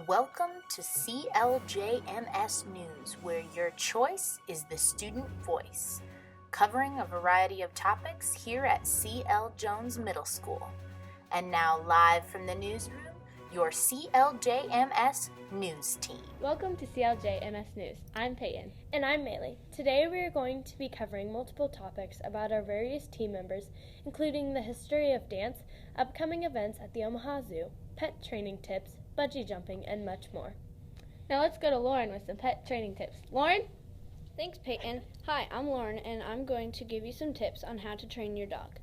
Welcome to CLJMS News, where your choice is the student voice, covering a variety of topics here at CL Jones Middle School. And now, live from the newsroom, your CLJMS News team. Welcome to CLJMS News. I'm Peyton. And I'm Maylee. Today we are going to be covering multiple topics about our various team members, including the history of dance, upcoming events at the Omaha Zoo, pet training tips, bungee jumping, and much more. Now let's go to Lauren with some pet training tips. Lauren? Thanks, Peyton. Hi, I'm Lauren, and I'm going to give you some tips on how to train your dog.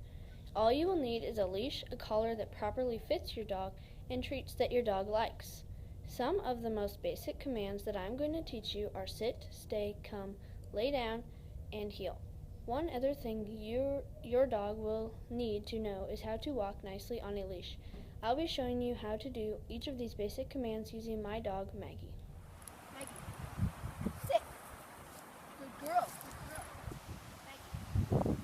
All you will need is a leash, a collar that properly fits your dog, and treats that your dog likes. Some of the most basic commands that I'm going to teach you are sit, stay, come, lay down, and heel. One other thing your dog will need to know is how to walk nicely on a leash. I'll be showing you how to do each of these basic commands using my dog, Maggie. Maggie, sit. Good girl. Maggie.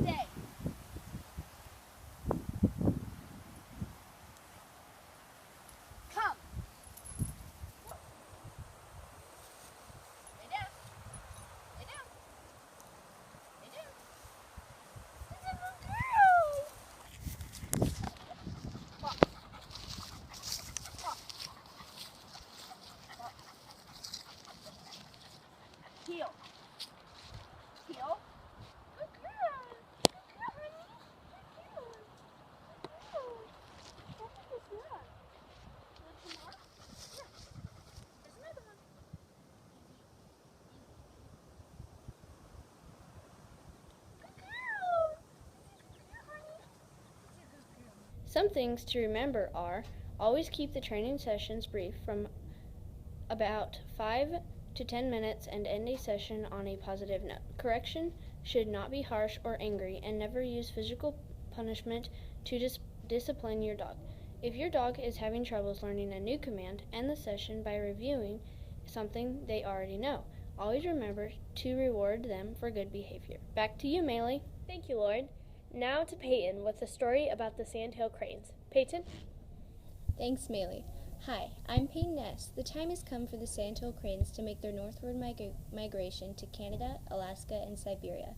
Stay. Come. Lay down. Lay down. Lay down. That's a good girl. Walk. Walk. Walk. Heel. Heel. Good girl. Good girl, honey. Good girl. Good girl. How big is that? Want some more? Here. There's another one. Good girl. Good girl, honey. Good girl. Some things to remember are always keep the training sessions brief from about 5 to 10 minutes and end a session on a positive note. Correction should not be harsh or angry, and never use physical punishment to discipline your dog. If your dog is having troubles learning a new command, end the session by reviewing something they already know. Always remember to reward them for good behavior. Back to you, Maylee. Thank you, Lauren. Now to Peyton with a story about the sandhill cranes. Peyton? Thanks, Maylee. Hi, I'm Peyton Ness. The time has come for the sandhill cranes to make their northward migration to Canada, Alaska, and Siberia.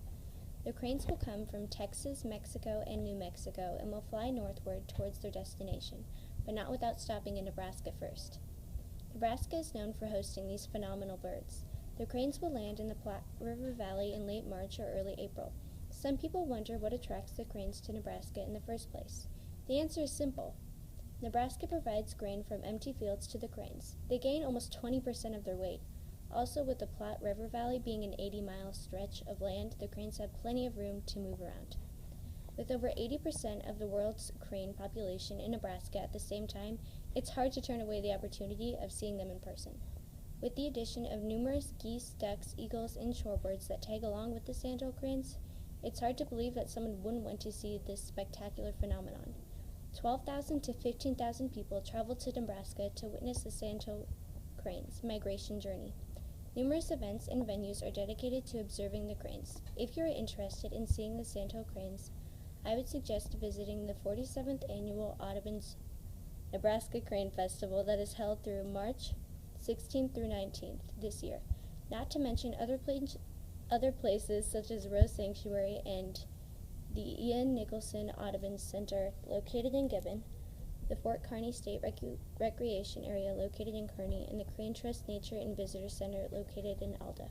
The cranes will come from Texas, Mexico, and New Mexico and will fly northward towards their destination, but not without stopping in Nebraska first. Nebraska is known for hosting these phenomenal birds. The cranes will land in the Platte River Valley in late March or early April. Some people wonder what attracts the cranes to Nebraska in the first place. The answer is simple. Nebraska provides grain from empty fields to the cranes. They gain almost 20% of their weight. Also, with the Platte River Valley being an 80-mile stretch of land, the cranes have plenty of room to move around. With over 80% of the world's crane population in Nebraska at the same time, it's hard to turn away the opportunity of seeing them in person. With the addition of numerous geese, ducks, eagles, and shorebirds that tag along with the sandhill cranes, it's hard to believe that someone wouldn't want to see this spectacular phenomenon. 12,000 to 15,000 people travel to Nebraska to witness the sandhill cranes' migration journey. Numerous events and venues are dedicated to observing the cranes. If you are interested in seeing the sandhill cranes, I would suggest visiting the 47th Annual Audubon's Nebraska Crane Festival that is held through March 16th through 19th this year, not to mention other places such as Rose Sanctuary and the Ian Nicholson Audubon Center located in Gibbon, the Fort Kearny State Recreation Area located in Kearny, and the Crane Trust Nature and Visitor Center located in Alda.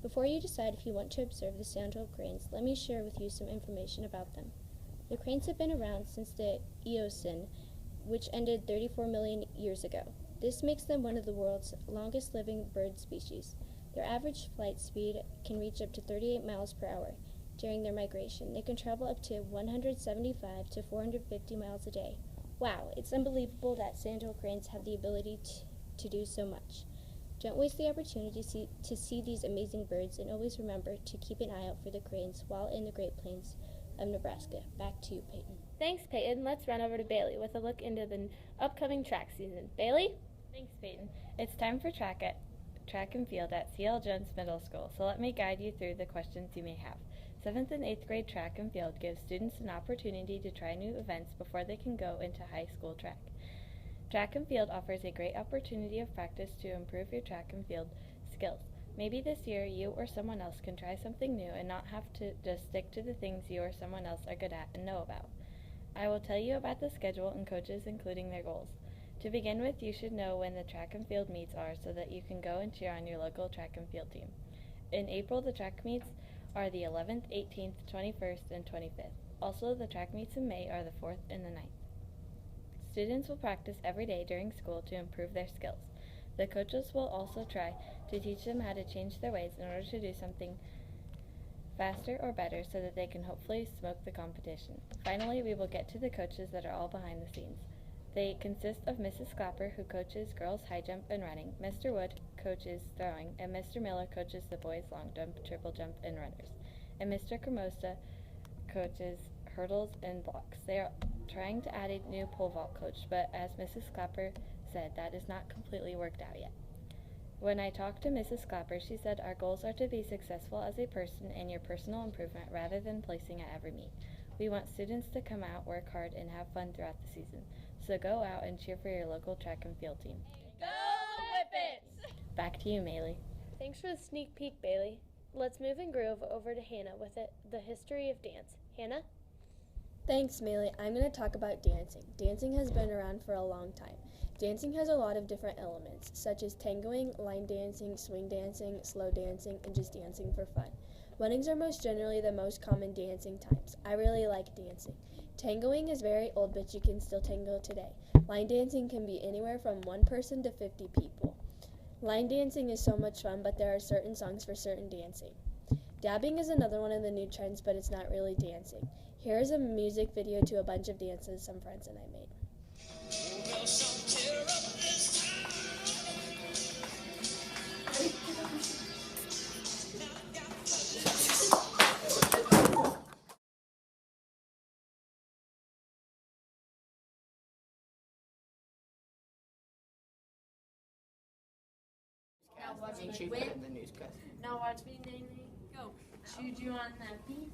Before you decide if you want to observe the sandhill cranes, let me share with you some information about them. The cranes have been around since the Eocene, which ended 34 million years ago. This makes them one of the world's longest living bird species. Their average flight speed can reach up to 38 miles per hour. During their migration, they can travel up to 175 to 450 miles a day. Wow, it's unbelievable that sandhill cranes have the ability to do so much. Don't waste the opportunity to see these amazing birds, and always remember to keep an eye out for the cranes while in the Great Plains of Nebraska. Back to you, Peyton. Thanks, Peyton. Let's run over to Bailey with a look into the upcoming track season. Bailey? Thanks, Peyton. It's time for track and field at CL Jones Middle School, so let me guide you through the questions you may have. 7th and 8th grade track and field gives students an opportunity to try new events before they can go into high school track. Track and field offers a great opportunity of practice to improve your track and field skills. Maybe this year you or someone else can try something new and not have to just stick to the things you or someone else are good at and know about. I will tell you about the schedule and coaches, including their goals. To begin with, you should know when the track and field meets are so that you can go and cheer on your local track and field team. In April, the track meets are the 11th, 18th, 21st, and 25th. Also, the track meets in May are the 4th and the 9th. Students will practice every day during school to improve their skills. The coaches will also try to teach them how to change their ways in order to do something faster or better so that they can hopefully smoke the competition. Finally, we will get to the coaches that are all behind the scenes. They consist of Mrs. Clapper, who coaches girls high jump and running, Mr. Wood coaches throwing, and Mr. Miller coaches the boys long jump, triple jump, and runners, and Mr. Cremosa coaches hurdles and blocks. They are trying to add a new pole vault coach, but as Mrs. Clapper said, that is not completely worked out yet. When I talked to Mrs. Clapper, she said our goals are to be successful as a person and your personal improvement rather than placing at every meet. We want students to come out, work hard, and have fun throughout the season. So go out and cheer for your local track and field team. Go Whippets! Back to you, Maylee. Thanks for the sneak peek, Bailey. Let's move and groove over to Hannah with the history of dance. Hannah? Thanks, Maylee. I'm going to talk about dancing. Dancing has been around for a long time. Dancing has a lot of different elements, such as tangoing, line dancing, swing dancing, slow dancing, and just dancing for fun. Weddings are most generally the most common dancing times. I really like dancing. Tangoing is very old, but you can still tango today. Line dancing can be anywhere from 1 person to 50 people. Line dancing is so much fun, but there are certain songs for certain dancing. Dabbing is another one of the new trends, but it's not really dancing. Here is a music video to a bunch of dances some friends and I made. Make sure you put it in the newscast. Now watch me, Nene. Go. Shoot you on that beat.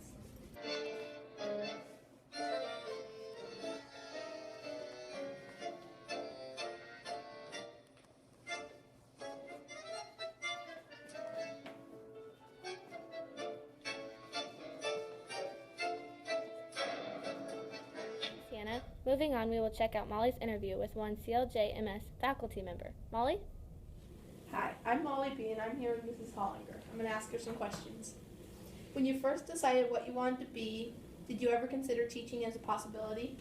Hannah. Moving on, we will check out Molly's interview with one CLJMS faculty member. Molly? Hi, I'm Molly B, and I'm here with Mrs. Hollinger. I'm going to ask her some questions. When you first decided what you wanted to be, did you ever consider teaching as a possibility?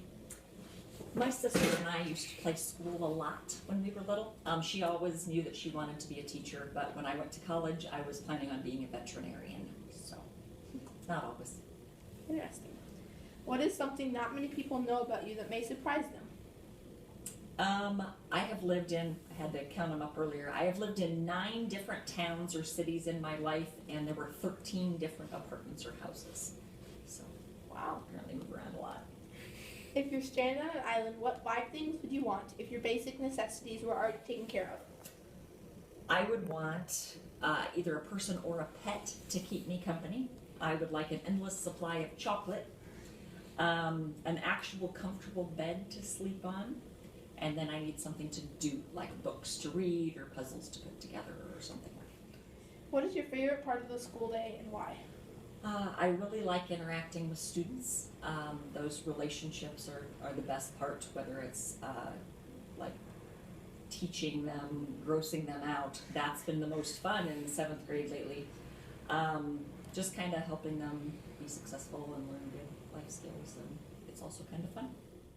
My sister and I used to play school a lot when we were little. She always knew that she wanted to be a teacher, but when I went to college, I was planning on being a veterinarian, so not always. Interesting. What is something not many people know about you that may surprise them? I have lived in, I had to count them up earlier, I have lived in 9 different towns or cities in my life, and there were 13 different apartments or houses. So, wow, apparently move around a lot. If you're stranded on an island, what 5 things would you want if your basic necessities were already taken care of? I would want either a person or a pet to keep me company. I would like an endless supply of chocolate, an actual comfortable bed to sleep on, and then I need something to do, like books to read or puzzles to put together or something like that. What is your favorite part of the school day and why? I really like interacting with students. Those relationships are the best part, whether it's like teaching them, grossing them out. That's been the most fun in 7th grade lately. Just kind of helping them be successful and learn good life skills, and it's also kind of fun.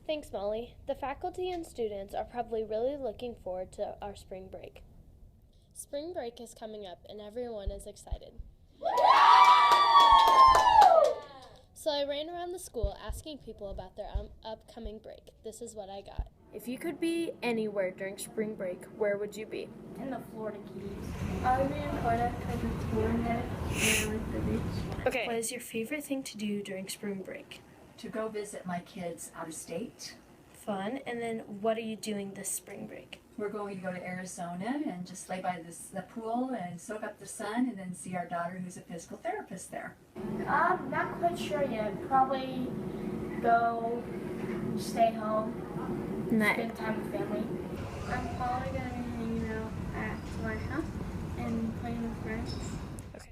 Thanks, Molly. The faculty and students are probably really looking forward to our spring break. Spring break is coming up and everyone is excited. So I ran around the school asking people about their upcoming break. This is what I got. If you could be anywhere during spring break, where would you be? In the Florida Keys. I would be in Florida because it's warm there and I like the beach. Okay. What is your favorite thing to do during spring break? To go visit my kids out of state. fun. And then what are you doing this spring break? We're going to go to Arizona and just lay by the pool and soak up the sun and then see our daughter who's a physical therapist there. Not quite sure yet. Probably go stay home, spend time with family. I'm probably going to be hanging out at my house and playing with friends.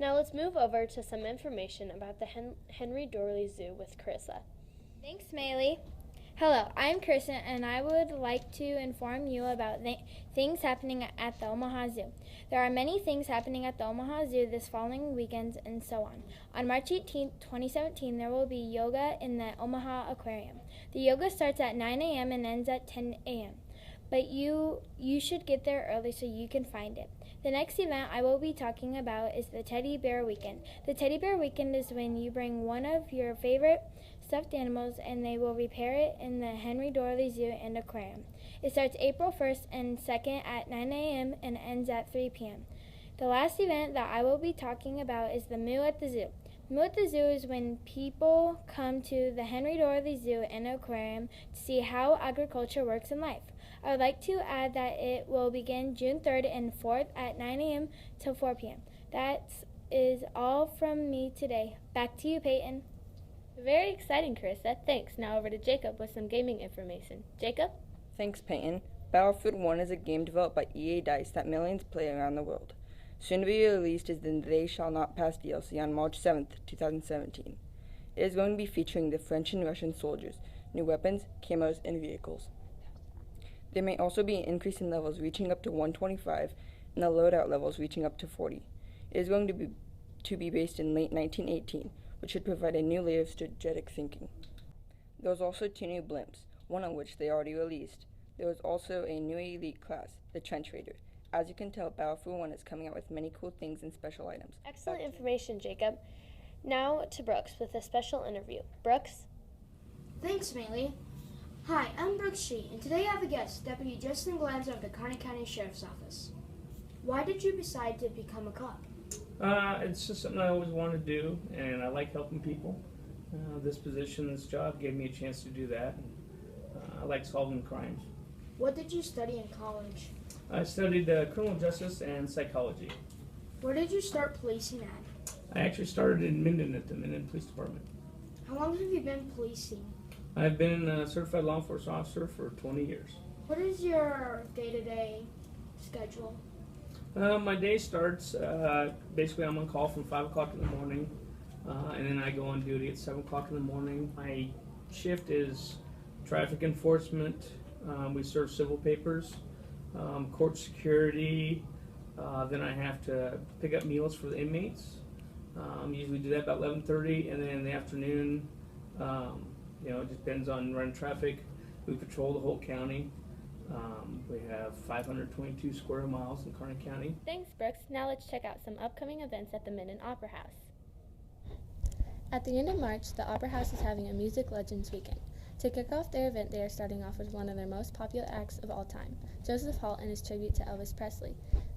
Now let's move over to some information about the Henry Doorly Zoo with Carissa. Thanks, Maylee. Hello, I'm Kirsten, and I would like to inform you about things happening at the Omaha Zoo. There are many things happening at the Omaha Zoo this following weekend and so on. On March 18, 2017, there will be yoga in the Omaha Aquarium. The yoga starts at 9 a.m. and ends at 10 a.m., but you should get there early so you can find it. The next event I will be talking about is the Teddy Bear Weekend. The Teddy Bear Weekend is when you bring one of your favorite stuffed animals and they will repair it in the Henry Doorly Zoo and Aquarium. It starts April 1st and 2nd at 9 a.m. and ends at 3 p.m. The last event that I will be talking about is the Moo at the Zoo. Moo at the Zoo is when people come to the Henry Doorly Zoo and Aquarium to see how agriculture works in life. I would like to add that it will begin June 3rd and 4th at 9 a.m. till 4 p.m. That is all from me today. Back to you, Peyton. Very exciting, Carissa. Thanks. Now over to Jacob with some gaming information. Jacob? Thanks, Peyton. Battlefield 1 is a game developed by EA DICE that millions play around the world. Soon to be released is the They Shall Not Pass DLC on March 7th, 2017. It is going to be featuring the French and Russian soldiers, new weapons, camos, and vehicles. There may also be an increase in levels reaching up to 125 and the loadout levels reaching up to 40. It is going to be based in late 1918, which should provide a new layer of strategic thinking. There was also 2 new blimps, one of which they already released. There was also a new elite class, the Trench Raider. As you can tell, Battlefield 1 is coming out with many cool things and special items. Excellent information, Jacob. Now to Brooks with a special interview. Brooks? Thanks, Maylee. Hi, I'm Brooks Shee, and today I have a guest, Deputy Justin Glanzer of the Kearney County Sheriff's Office. Why did you decide to become a cop? It's just something I always wanted to do, and I like helping people. This job gave me a chance to do that. I like solving crimes. What did you study in college? I studied criminal justice and psychology. Where did you start policing at? I actually started in Minden at the Minden Police Department. How long have you been policing? I've been a certified law enforcement officer for 20 years. What is your day-to-day schedule? My day starts, basically I'm on call from 5 o'clock in the morning, and then I go on duty at 7 o'clock in the morning. My shift is traffic enforcement, we serve civil papers, court security, then I have to pick up meals for the inmates. Usually do that about 11:30, and then in the afternoon, it depends on running traffic. We patrol the whole county. We have 522 square miles in Kearney County. Thanks, Brooks. Now let's check out some upcoming events at the Minden Opera House. At the end of March, the Opera House is having a Music Legends Weekend. To kick off their event, they are starting off with one of their most popular acts of all time, Joseph Holt and his tribute to Elvis Presley.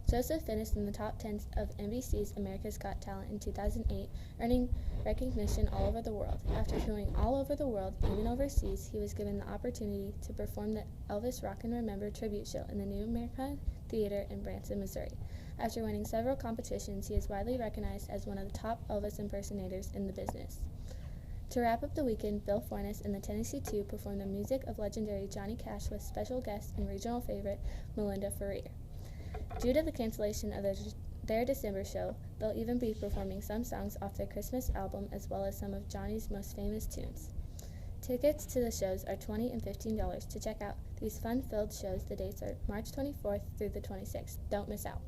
Joseph finished in the top 10 of NBC's America's Got Talent in 2008, earning recognition all over the world. After touring all over the world, even overseas, he was given the opportunity to perform the Elvis Rock and Remember tribute show in the New American Theater in Branson, Missouri. After winning several competitions, he is widely recognized as one of the top Elvis impersonators in the business. To wrap up the weekend, Bill Fornes and the Tennessee Two performed the music of legendary Johnny Cash with special guest and regional favorite Melinda Ferrer. Due to the cancellation of their December show, they'll even be performing some songs off their Christmas album as well as some of Johnny's most famous tunes. Tickets to the shows are $20 and $15 to check out these fun-filled shows. The dates are March 24th through the 26th. Don't miss out.